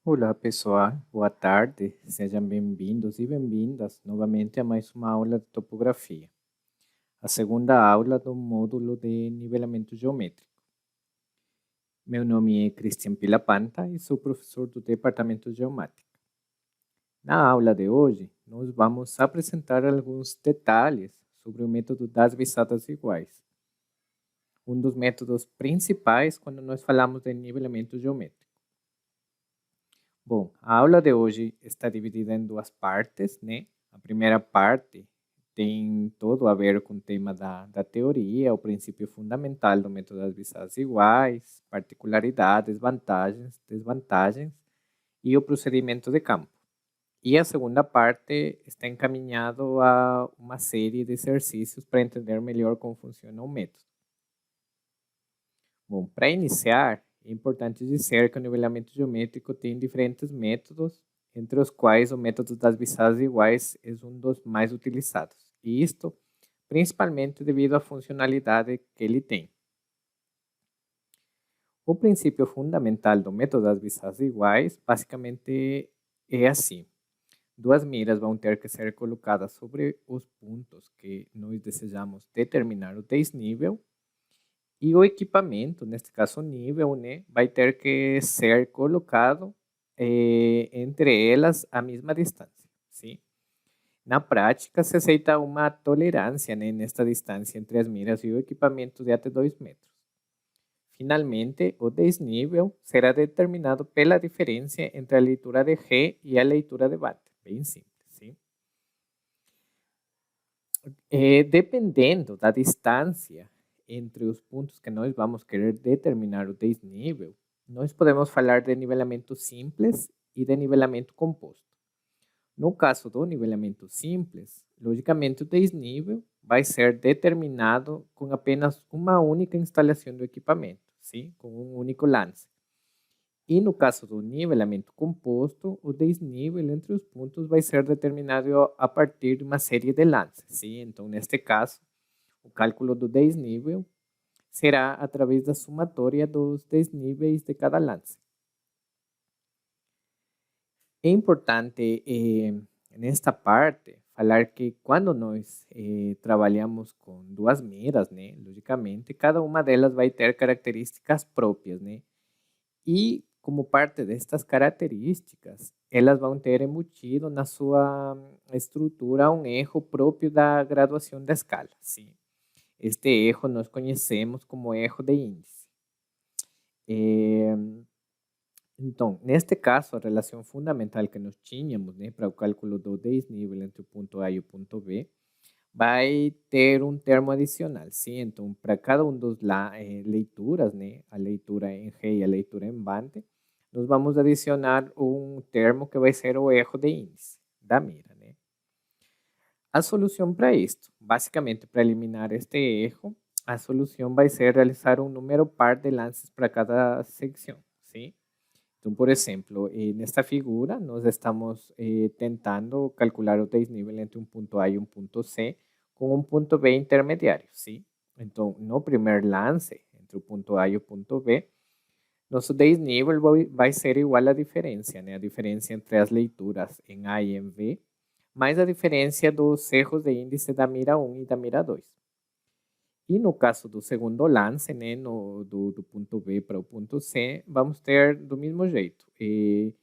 Olá, pessoal. Boa tarde. Sejam bem-vindos e bem-vindas novamente a mais uma aula de topografia, a segunda aula do módulo de nivelamento geométrico. Meu nome é Cristian Pilapanta e sou professor do Departamento de Geomática. Na aula de hoje, nós vamos apresentar alguns detalhes sobre o método das visadas iguais, um dos métodos principais quando nós falamos de nivelamento geométrico. Bom, a aula de hoje está dividida em duas partes, né? A primeira parte tem todo a ver com o tema da teoria, o princípio fundamental do método das visadas iguais, particularidades, vantagens, desvantagens e o procedimento de campo. E a segunda parte está encaminhado a uma série de exercícios para entender melhor como funciona o método. Bom, para iniciar, é importante dizer que o nivelamento geométrico tem diferentes métodos, entre os quais o método das visadas iguais é um dos mais utilizados, e isto principalmente devido à funcionalidade que ele tem. O princípio fundamental do método das visadas iguais basicamente é assim: duas miras vão ter que ser colocadas sobre os pontos que nós desejamos determinar o desnível. E o equipamento, neste caso o nível, né, vai ter que ser colocado entre elas a mesma distância, sim? Na prática, se aceita uma tolerância, né, nesta distância entre as miras e o equipamento de até 2 metros. Finalmente, o desnível será determinado pela diferença entre a leitura de G e a leitura de watt, bem simples, sim? Dependendo da distância entre os pontos que nós vamos querer determinar o desnível, nós podemos falar de nivelamento simples e de nivelamento composto. No caso do nivelamento simples, logicamente o desnível vai ser determinado com apenas uma única instalação do equipamento, sim? Com um único lance. E no caso do nivelamento composto, o desnível entre os pontos vai ser determinado a partir de uma série de lances, sim? Então, neste caso, o cálculo do desnível será através da somatória dos desníveis de cada lance. É importante, nesta parte, falar que quando nós trabalhamos com duas miras, né, logicamente, cada uma delas vai ter características próprias, né? E como parte destas características, elas vão ter embutido na sua estrutura um erro próprio da graduação da escala, sim? Este erro nós conhecemos como erro de índice. Então, neste caso, a relação fundamental que nós tínhamos, né, para o cálculo do desnível entre o ponto A e o ponto B, vai ter um termo adicional, sim? Então, para cada um dos leituras, né, a leitura em G e a leitura em bande, nós vamos adicionar um termo que vai ser o erro de índice da mira, né? A solução para isto, basicamente para eliminar este erro, a solução vai ser realizar um número par de lances para cada secção, sim? Então, por exemplo, nesta figura, nós estamos tentando calcular o desnível entre um ponto A e um ponto C com um ponto B intermediário, sim? Então, no primeiro lance, entre o ponto A e o ponto B, nosso desnível vai ser igual à diferença, né? A diferença entre as leituras em A e em B, mais a diferença dos erros de índice da mira 1 e da mira 2. E no caso do segundo lance, né, do ponto B para o ponto C, vamos ter do mesmo jeito. Que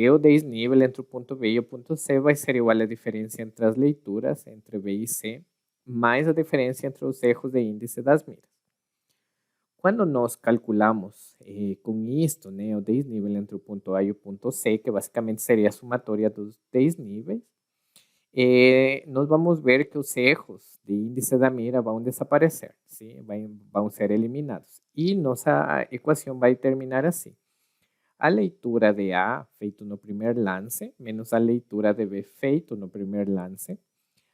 o desnível entre o ponto B e o ponto C vai ser igual à diferença entre as leituras, entre B e C, mais a diferença entre os erros de índice das miras. Quando nós calculamos com isto, né, o desnível entre o ponto A e o ponto C, que basicamente seria a somatória dos desníveis, nós vamos ver que os erros de índice da mira vão desaparecer, sim? Vão ser eliminados. E nossa equação vai terminar assim. A leitura de A feito no primeiro lance, menos a leitura de B feito no primeiro lance,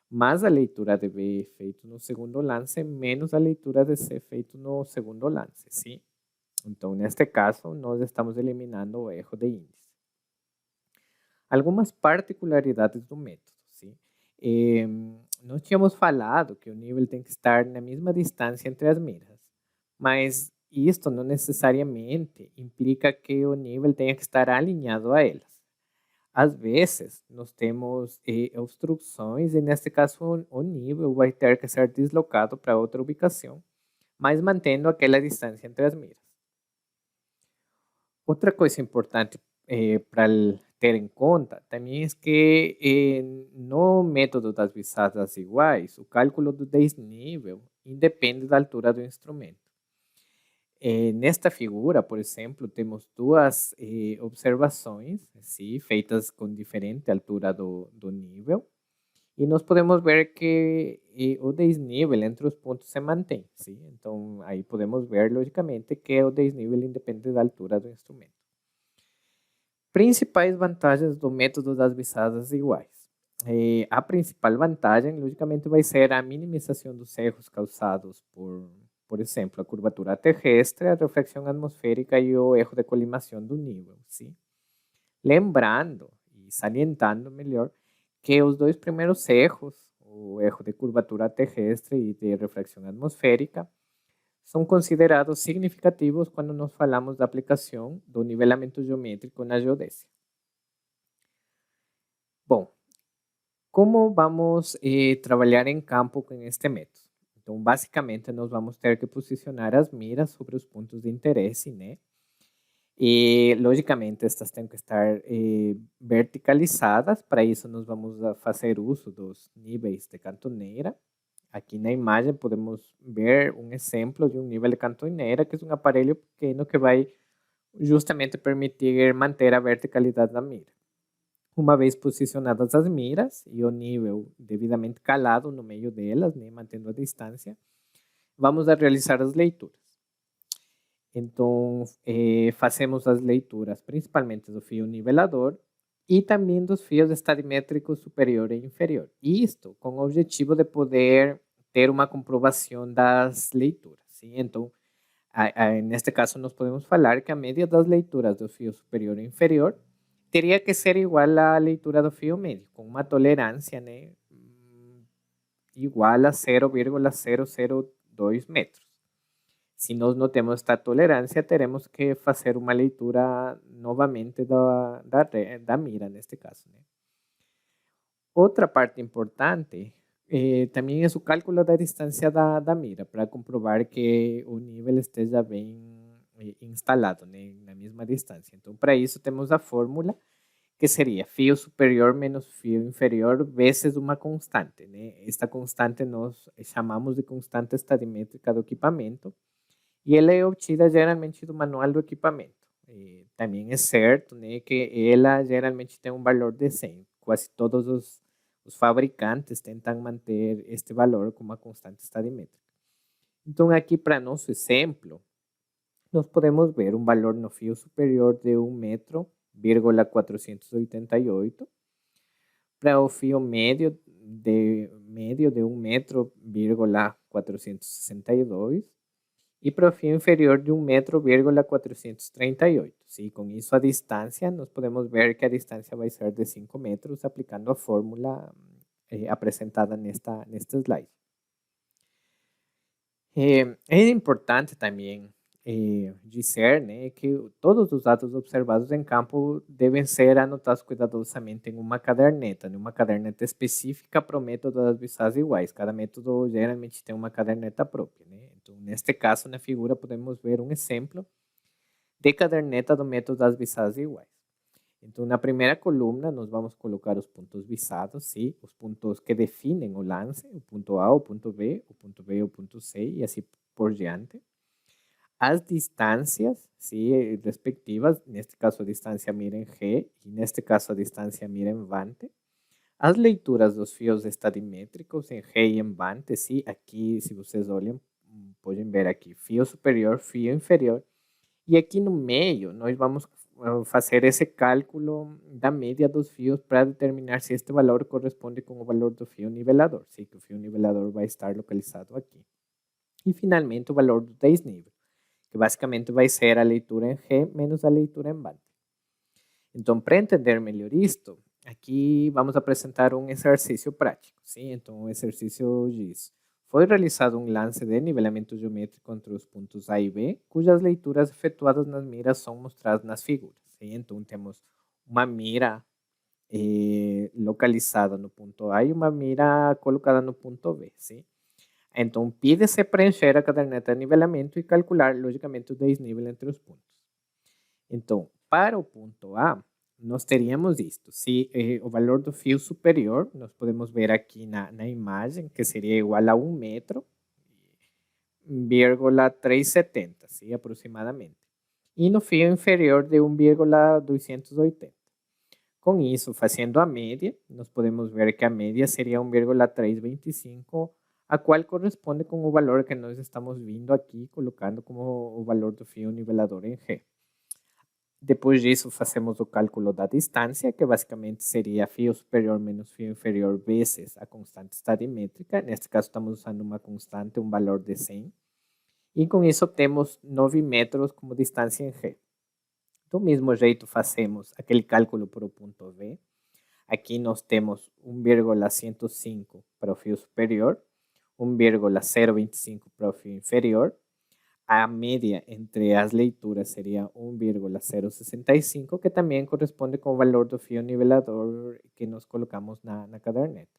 mais a leitura de B feito no segundo lance, menos a leitura de C feito no segundo lance, sim? Então, neste caso, nós estamos eliminando o erro de índice. Algumas particularidades do método, sim? Nós tínhamos falado que o nível tem que estar na mesma distância entre as miras, mas isto não necessariamente implica que o nível tenha que estar alinhado a elas. Às vezes, nós temos obstruções e, neste caso, o nível vai ter que ser deslocado para outra ubicação, mas mantendo aquela distância entre as miras. Outra coisa importante para ter em conta também é que no método das visadas iguais, o cálculo do desnível independe da altura do instrumento. Nesta figura, por exemplo, temos duas observações sim, feitas com diferente altura do nível e nós podemos ver que o desnível entre os pontos se mantém. Sim? Então, aí podemos ver, logicamente, que o desnível independe da altura do instrumento. Principais vantagens do método das visadas iguais. A principal vantagem, logicamente, vai ser a minimização dos erros causados por exemplo, a curvatura terrestre, a reflexão atmosférica e o erro de colimação do nível. Sim? Lembrando e salientando melhor que os dois primeiros erros, o erro de curvatura terrestre e de reflexão atmosférica, são considerados significativos quando nós falamos da aplicação do nivelamento geométrico na geodésia. Bom, como vamos trabalhar em campo com este método? Então, basicamente, nós vamos ter que posicionar as miras sobre os pontos de interesse, né? E, logicamente, estas têm que estar verticalizadas. Para isso, nós vamos fazer uso dos níveis de cantoneira. Aqui na imagem podemos ver um exemplo de um nível de cantoneira, que é um aparelho pequeno que vai justamente permitir manter a verticalidade da mira. Uma vez posicionadas as miras e o nível devidamente calado no meio delas, né, mantendo a distância, vamos a realizar as leituras. Então, fazemos as leituras principalmente do fio nivelador e também dos fios estadimétricos superior e inferior. Isto com o objetivo de poder ter uma comprovação das leituras. Sim? Então, neste caso, nós podemos falar que a média das leituras do fio superior e inferior teria que ser igual à leitura do fio médio, com uma tolerância, né, igual a 0,002 metros. Se nós não temos esta tolerância, teremos que fazer uma leitura novamente da mira, neste caso. Né? Outra parte importante também é o cálculo da distância da mira, para comprovar que o nível esteja bem instalado, né, na mesma distância. Então, para isso, temos a fórmula que seria fio superior menos fio inferior vezes uma constante. Né? Esta constante nós chamamos de constante estadimétrica do equipamento e ela é obtida geralmente do manual do equipamento. Também é certo, né, que ela geralmente tem um valor de 100. Quase todos os fabricantes tentam manter este valor como uma constante estadimétrica. Então, aqui para nosso exemplo, nós podemos ver um valor no fio superior de 1 metro, 488, para o fio médio de 1 metro, 462, e para o fio inferior de 1 metro, 438. Sim, com isso a distância, nós podemos ver que a distância vai ser de 5 metros, aplicando a fórmula apresentada neste slide. É importante também dizer, né, que todos os dados observados em campo devem ser anotados cuidadosamente em uma caderneta específica para o método das visadas iguais. Cada método geralmente tem uma caderneta própria. Né? Então, neste caso, na figura, podemos ver um exemplo de caderneta do método das visadas iguais. Então, na primeira coluna, nós vamos colocar os pontos visados, sim, os pontos que definem o lance, o ponto A, o ponto B, o ponto B, o ponto C, e assim por diante. As distâncias, sim, respectivas, neste caso a distância mira em G, e neste caso a distância mira em Vante. As leituras dos fios estadimétricos em G e em Vante, sim, aqui, se vocês olham, podem ver aqui, fio superior, fio inferior. E aqui no meio, nós vamos fazer esse cálculo da média dos fios para determinar se este valor corresponde com o valor do fio nivelador. Sim, que o fio nivelador vai estar localizado aqui. E, finalmente, o valor do desnível, que basicamente vai ser a leitura em G menos a leitura em Vante. Então, para entender melhor isto, aqui vamos apresentar um exercício prático. Sim? Então, o exercício diz: Foi realizado um lance de nivelamento geométrico entre os pontos A e B, cujas leituras efetuadas nas miras são mostradas nas figuras. Sim? Então, temos uma mira localizada no ponto A e uma mira colocada no ponto B. Sim? Então, pide-se preencher a caderneta de nivelamento e calcular, logicamente, o desnível entre os pontos. Então, para o ponto A, nós teríamos isto. Se o valor do fio superior, nós podemos ver aqui na imagem, que seria igual a 1 metro, 370, sim, aproximadamente. E no fio inferior de 1,280. Com isso, fazendo a média, nós podemos ver que a média seria 1,325, a qual corresponde com o valor que nós estamos vindo aqui, colocando como o valor do fio nivelador em G. Depois disso, fazemos o cálculo da distância, que basicamente seria fio superior menos fio inferior vezes a constante estadimétrica. Neste caso, estamos usando uma constante, um valor de 100. E com isso, temos 9 metros como distância em G. Do mesmo jeito, fazemos aquele cálculo para o ponto B. Aqui nós temos 1,105 para o fio superior, 1,025 para o fio inferior. A média entre as leituras seria 1,065, que também corresponde com o valor do fio nivelador que nós colocamos na caderneta.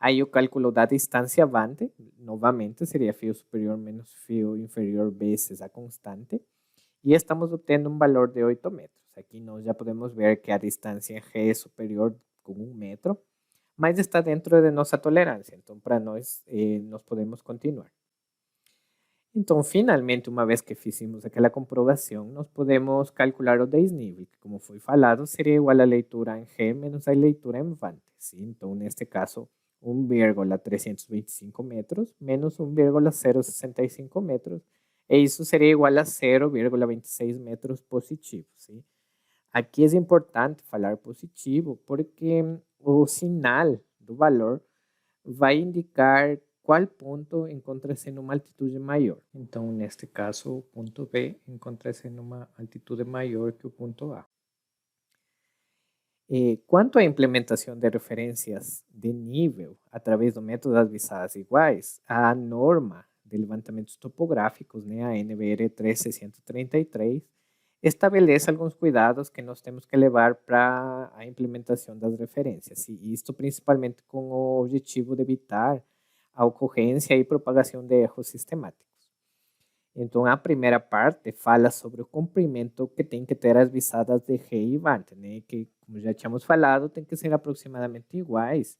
Aí o cálculo da distância avante, novamente, seria fio superior menos fio inferior vezes a constante. E estamos obtendo um valor de 8 metros. Aqui nós já podemos ver que a distância em G é superior com 1 metro, mas está dentro de nossa tolerância. Então, para nós, nós podemos continuar. Então, finalmente, uma vez que fizemos aquela comprovação, nós podemos calcular o desnível, que, como foi falado, seria igual à leitura em G menos a leitura em Vante. Sim? Então, neste caso, 1,325 metros menos 1,065 metros, e isso seria igual a 0,26 metros positivos. Sim? Aqui é importante falar positivo, porque o sinal do valor vai indicar qual ponto encontra-se numa altitude maior. Então, neste caso, o ponto B encontra-se numa altitude maior que o ponto A. Quanto à implementação de referências de nível através do método das visadas iguais, a norma de levantamentos topográficos, né, a NBR 13633, estabelece alguns cuidados que nós temos que levar para a implementação das referências, e isto principalmente com o objetivo de evitar a ocorrência e propagação de erros sistemáticos. Então, a primeira parte fala sobre o comprimento que tem que ter as visadas de G e Vante, né? Que, como já tínhamos falado, tem que ser aproximadamente iguais.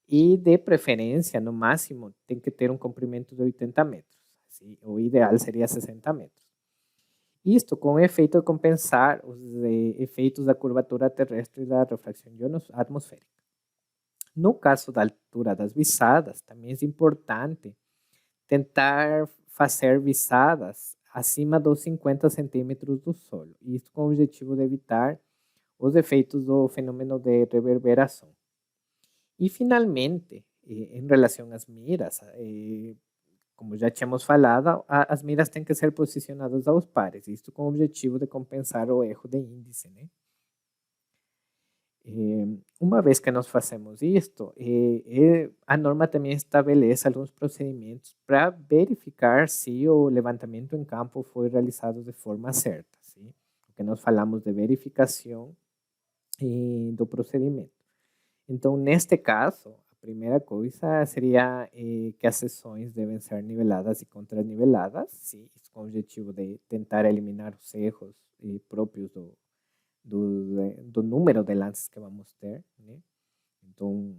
E, de preferência, no máximo, tem que ter um comprimento de 80 metros. Assim, o ideal seria 60 metros. Isto com o efeito de compensar os efeitos da curvatura terrestre e da refração atmosférica. No caso da altura das visadas, também é importante tentar fazer visadas acima dos 50 centímetros do solo. Isso com o objetivo de evitar os efeitos do fenômeno de reverberação. E, finalmente, em relação às miras, como já tínhamos falado, as miras têm que ser posicionadas aos pares. Isto com o objetivo de compensar o erro de índice, né? Uma vez que nós fazemos isto, a norma também estabelece alguns procedimentos para verificar se o levantamento em campo foi realizado de forma certa. Sim? O que nós falamos de verificação do procedimento. Então, neste caso, a primeira coisa seria que as seções devem ser niveladas e contraniveladas, sim, com o objetivo de tentar eliminar os erros próprios do número de lances que vamos ter, né? Então,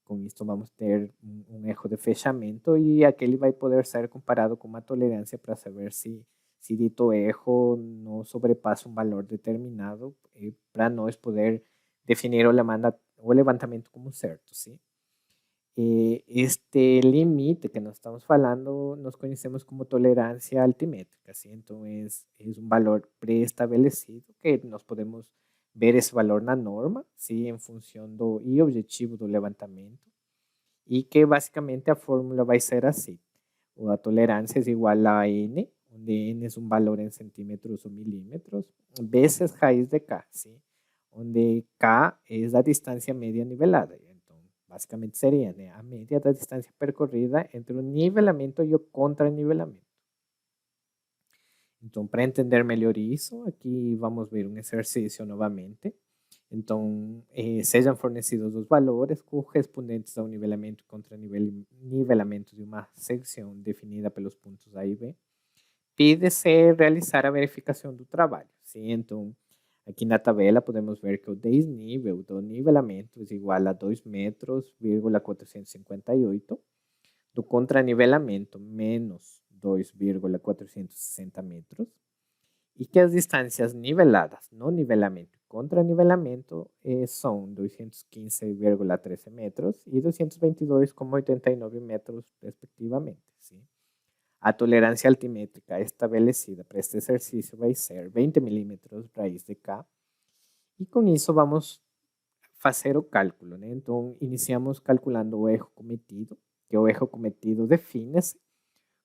com isso vamos ter um erro de fechamento e aquele vai poder ser comparado com uma tolerância para saber se dito erro não sobrepassa um valor determinado para nós poder definir o levantamento como certo, sim? Este limite que nós estamos falando nós conhecemos como tolerância altimétrica, ¿sí? Então é um valor pré-estabelecido que nós podemos ver esse valor na norma, ¿sí? Em função do objetivo do levantamento e que basicamente a fórmula vai ser assim. A tolerância é igual a N, onde N é um valor em centímetros ou milímetros, vezes raiz de K, ¿sí? Onde K é a distância média nivelada. Então, basicamente seria, né? A média da distância percorrida entre o nivelamento e o contranivelamento. Então, para entender melhor isso, aqui vamos ver um exercício novamente. Então, sejam fornecidos os valores correspondentes ao nivelamento e contranivelamento de uma secção definida pelos pontos A e B. Pide-se realizar a verificação do trabalho. Sim? Então, aqui na tabela podemos ver que o desnível do nivelamento é igual a 2 metros, 458, do contranivelamento menos 2,460 metros, e que as distâncias niveladas no nivelamento e contranivelamento são 215,13 metros e 222,89 metros, respectivamente. Sim? A tolerância altimétrica estabelecida para este exercício vai ser 20 milímetros raiz de K. E com isso vamos fazer o cálculo, né? Então, iniciamos calculando o erro cometido, que o erro cometido define-se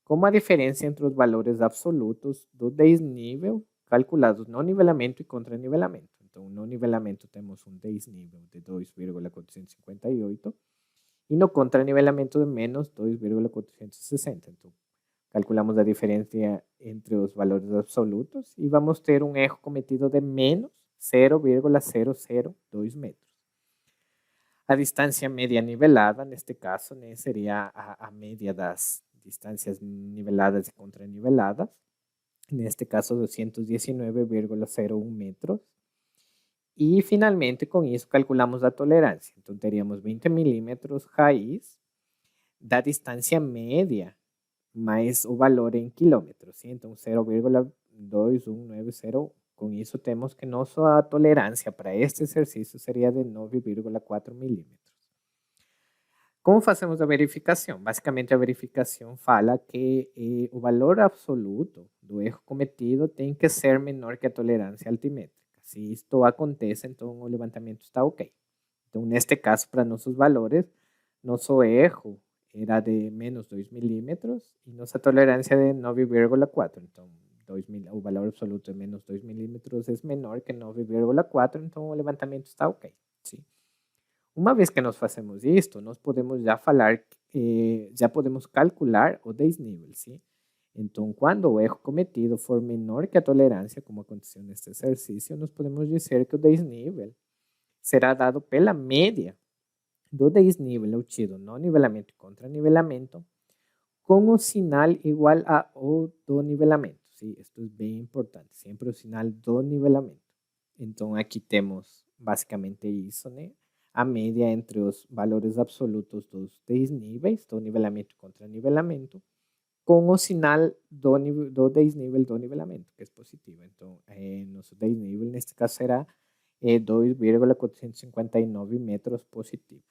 como a diferença entre os valores absolutos do desnível calculados no nivelamento e contranivelamento. Então, no nivelamento temos um desnível de 2,458 e no contranivelamento de menos 2,460. Então, calculamos a diferença entre os valores absolutos e vamos ter um erro cometido de menos 0,002 metros. A distância média nivelada, neste caso, né, seria a média das distâncias niveladas e contraniveladas. Neste caso, 219,01 metros. E, finalmente, com isso, calculamos a tolerância. Então, teríamos 20 milímetros raiz da distância média mais o valor em quilômetros. Sim? Então, 0,21901. Com isso, temos que nossa tolerância para este exercício seria de 9,4 milímetros. Como fazemos a verificação? Basicamente, a verificação fala que o valor absoluto do erro cometido tem que ser menor que a tolerância altimétrica. Se isto acontece, então o levantamento está ok. Então, neste caso, para nossos valores, nosso erro era de menos 2 milímetros e nossa tolerância de 9,4. Então, o valor absoluto de menos 2 milímetros é menor que 9,4, então o levantamento está ok. Sim? Uma vez que nós fazemos isto, nós podemos já falar, já podemos calcular o desnível, sim? Então, quando o erro cometido for menor que a tolerância, como aconteceu neste exercício, nós podemos dizer que o desnível será dado pela média do desnível obtido no nivelamento e contranivelamento com o sinal igual ao do nivelamento. Sim? Isto é bem importante, sempre o sinal do nivelamento. Então, aqui temos basicamente isso, né? A média entre os valores absolutos dos desníveis, do nivelamento e contranivelamento, com o sinal do desnível do nivelamento, que é positivo. Então, nosso desnível, neste caso, será 2,459 metros positivo.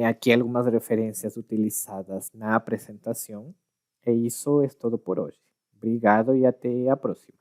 Aqui algumas referências utilizadas na apresentação. E isso é tudo por hoje. Obrigado e até a próxima.